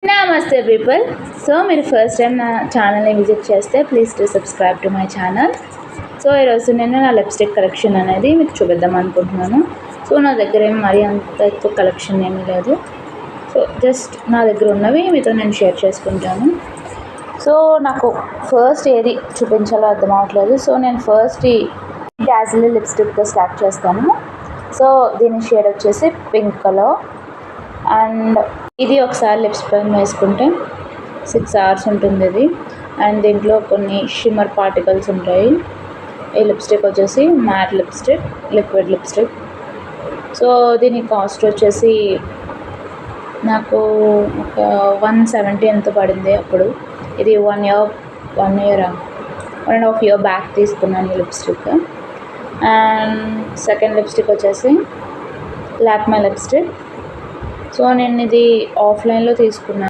నమస్తే people. So మీరు first time నా ఛానల్ని విజిట్ చేస్తే please to subscribe to my channel. So ఈరోజు నేను నా లిప్స్టిక్ కలెక్షన్ అనేది మీకు చూపిద్దాం అనుకుంటున్నాను. సో నా దగ్గర ఏమి మరీ అంత ఎక్కువ కలెక్షన్ ఏమీ లేదు. సో జస్ట్ నా దగ్గర ఉన్నవి మీతో నేను షేర్ చేసుకుంటాను. సో నాకు ఫస్ట్ ఏది చూపించాలో అర్థం అవ్వట్లేదు. సో నేను ఫస్ట్ ఈ డాజిల్ లిప్స్టిక్తో స్టార్ట్ చేస్తాను. సో దీని షేడ్ వచ్చేసి పింక్ కలర్. అండ్ ఇది ఒకసారి లిప్స్ పైన వేసుకుంటే 6 hours ఉంటుంది ఇది. అండ్ దీంట్లో కొన్ని షిమ్మర్ పార్టికల్స్ ఉంటాయి. ఈ లిప్స్టిక్ వచ్చేసి mat lipstick, liquid lipstick. So దీని కాస్ట్ వచ్చేసి నాకు ఒక 170 ఎంతో పడింది అప్పుడు. ఇది 1.5 year బ్యాక్ తీసుకున్నాను ఈ లిప్స్టిక్. అండ్ సెకండ్ లిప్స్టిక్ వచ్చేసి లాక్మే లిప్స్టిక్. సో నేను ఇది ఆఫ్లైన్లో తీసుకున్నాను.